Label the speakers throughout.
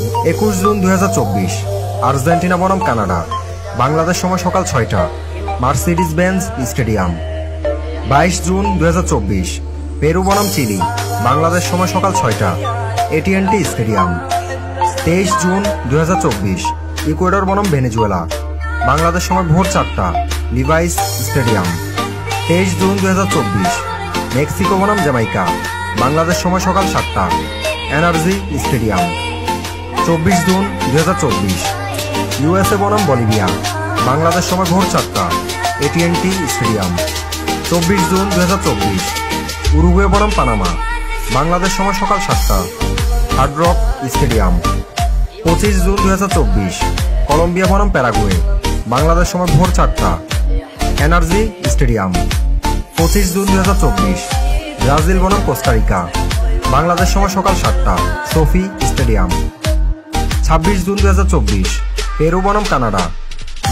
Speaker 1: 21 June 2024 Argentina বনাম Canada, Bangladesh সময় সকাল 6টা, Mercedes Benz stadium. 22 June 2024 Peru বনাম চিলি, বাংলাদেশ সময় সকাল 6টা, AT&T স্টেডিয়াম। 23 জুন 2024 ইকুয়েডর বনাম ভেনেজুয়েলা, বাংলাদেশ সময় ভোর 4টা, লিভাইস স্টেডিয়াম। 23 জুন 2024 মেক্সিকো বনাম জ্যামাইকা, বাংলাদেশ সময় সকাল 7টা, এনার্জি স্টেডিয়াম। 24 জুন 2024 USA বনাম বলিভিয়া, বাংলাদেশ সময় ভোর 4টা, AT&T স্টেডিয়াম। 24 জুন 2024 উরুগুয়ে বনাম পানামা, বাংলাদেশ সময় সকাল 7টা, Hard Rock stadium. 25 June 2024 Colombia বনাম প্যারাগুয়ে, বাংলাদেশ সময় ভোর 4টা, এনার্জি স্টেডিয়াম। 25 জুন 2024 ব্রাজিল বনাম কোস্টারিকা, বাংলাদেশ সময় সকাল 7টা, সোফি স্টেডিয়াম। 26 জুন 2024 পেরু বনাম কানাডা,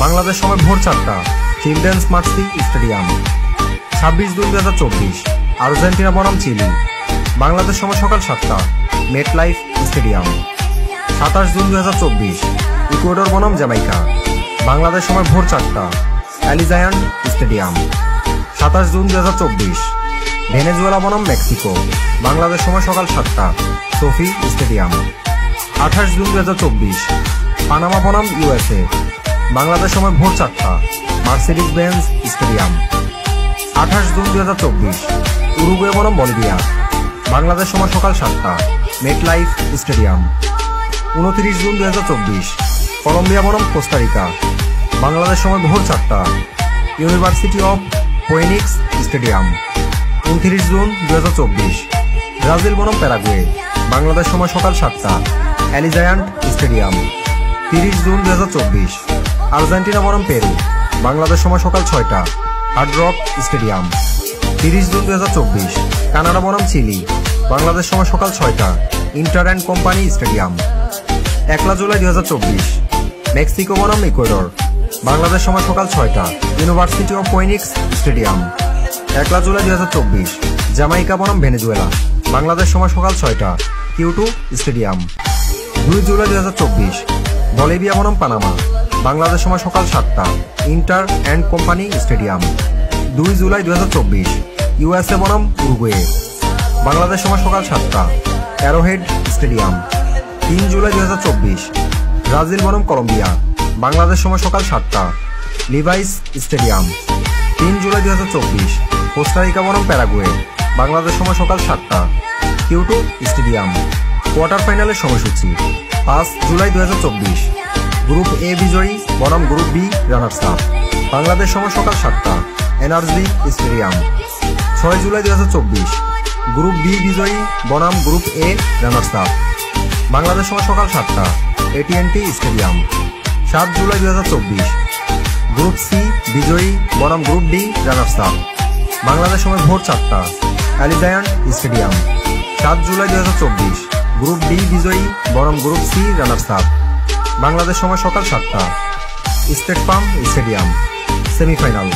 Speaker 1: বাংলাদেশ সময় ভোর 4টা, Children's Mercy stadium. 26 June 2024 Argentina বনাম চিলি, বাংলাদেশ সময় সকাল 7টা, মেটলাইফ স্টেডিয়াম। 27 জুন 2024 ইকুয়েডর বনাম জ্যামাইকা, বাংলাদেশ সময় ভোর 4টা, অ্যালিজায়ান্ট স্টেডিয়াম। 27 জুন 2024 ভেনেজুয়েলা বনাম মেক্সিকো, বাংলাদেশ সময় সকাল 7টা, সোফি স্টেডিয়াম। 28 জুন 2024 পানামা বনাম USA, বাংলাদেশ সময় ভোর 4টা, Mercedes Benz stadium. 28 June 2024 Uruguay বনাম বলিভিয়া, বাংলাদেশ সময় সকাল 7টা, মেটলাইফ স্টেডিয়াম। 29 জুন 2024 কলম্বিয়া বনাম কোস্টারিকা, বাংলাদেশ সময় ভোর 4টা, university of Phoenix stadium. 29 June 2024 Brazil বনাম প্যারাগুয়ে, বাংলাদেশ সময় সকাল 7টা, অ্যালিজায়ান্ট স্টেডিয়াম। 30 জুন 2024 আর্জেন্টিনা বনাম পেরু, বাংলাদেশ সময় সকাল 6টা, হার্ড রক স্টেডিয়াম। 30 জুন 2024 কানাডা বনাম চিলি, বাংলাদেশ সময় সকাল 6টা, ইন্টার অ্যান্ড কোম্পানি স্টেডিয়াম। 1 জুলাই 2024 মেক্সিকো বনাম ইকুয়েডর, বাংলাদেশ সময় সকাল 6টা, ইউনিভার্সিটি অফ ফিনিক্স স্টেডিয়াম। 1 জুলাই 2024 জ্যামাইকা বনাম ভেনেজুয়েলা, বাংলাদেশ সময় সকাল 6টা, কিউটু স্টেডিয়াম। 2 জুলাই 2024 বলিভিয়া বনাম পানামা, বাংলাদেশ সময় সকাল 7টা, ইন্টার অ্যান্ড কোম্পানি স্টেডিয়াম। 2 জুলাই 2024 USA বনাম উরুগুয়ে, বাংলাদেশ সময় সকাল 7টা, অ্যারোহেড স্টেডিয়াম। 3 জুলাই 2024 ব্রাজিল বনাম কলম্বিয়া, বাংলাদেশ সময় সকাল 7টা, লিভাইস স্টেডিয়াম। 3 জুলাই 2024 কোস্টারিকা বনাম প্যারাগুয়ে, বাংলাদেশ সময় সকাল 7টা, কিউটু স্টেডিয়াম। কোয়ার্টার ফাইনালের সময়সূচি। 5 জুলাই 2024 গ্রুপ এ বিজয়ী বনাম group B runners up, Bangladesh সময় সকাল 7টা, এনার্জি স্টেডিয়াম। 6 জুলাই 2024 গ্রুপ বি বিজয়ী বনাম group A runners up, Bangladesh সময় সকাল 7টা, AT&T স্টেডিয়াম। 7 জুলাই 2024 গ্রুপ সি বিজয়ী বনাম group D runners up, Bangladesh সময় ভোর 4টা, অ্যালিজায়ান্ট স্টেডিয়াম। 7 জুলাই 2024 গ্রুপ ডি বিজয়ী বনাম group C runners up, Bangladesh সময় সকাল 7টা, স্টেট ফার্ম স্টেডিয়াম। সেমিফাইনাল।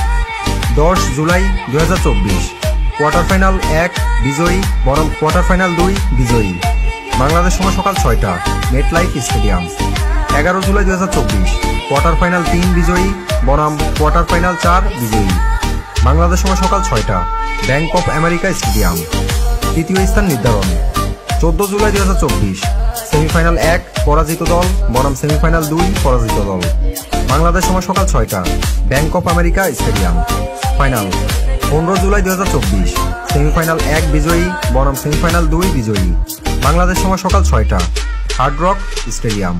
Speaker 1: 10 জুলাই 2024 কোয়ার্টার ফাইনাল 1 বিজয়ী বনাম কোয়ার্টার ফাইনাল 2 বিজয়ী, বাংলাদেশ সময় সকাল 6টা, মেটলাইফ স্টেডিয়াম। 11 জুলাই 2024 কোয়ার্টার ফাইনাল 3 বিজয়ী বনাম কোয়ার্টার ফাইনাল 4 বিজয়ী, বাংলাদেশ সময় সকাল 6টা, ব্যাংক অফ আমেরিকা স্টেডিয়াম। তৃতীয় স্থান নির্ধারণ। 14 জুলাই 2024 সেমিফাইনাল 1 পরাজিত দল বনাম সেমিফাইনাল 2 পরাজিত দল, বাংলাদেশ সময় সকাল 6টা, Bank of America stadium. Final. 15 জুলাই 2024 সেমিফাইনাল 1 বিজয়ী বনাম সেমিফাইনাল 2 বিজয়ী, বাংলাদেশ সময় সকাল 6টা, হার্ড রক স্টেডিয়াম।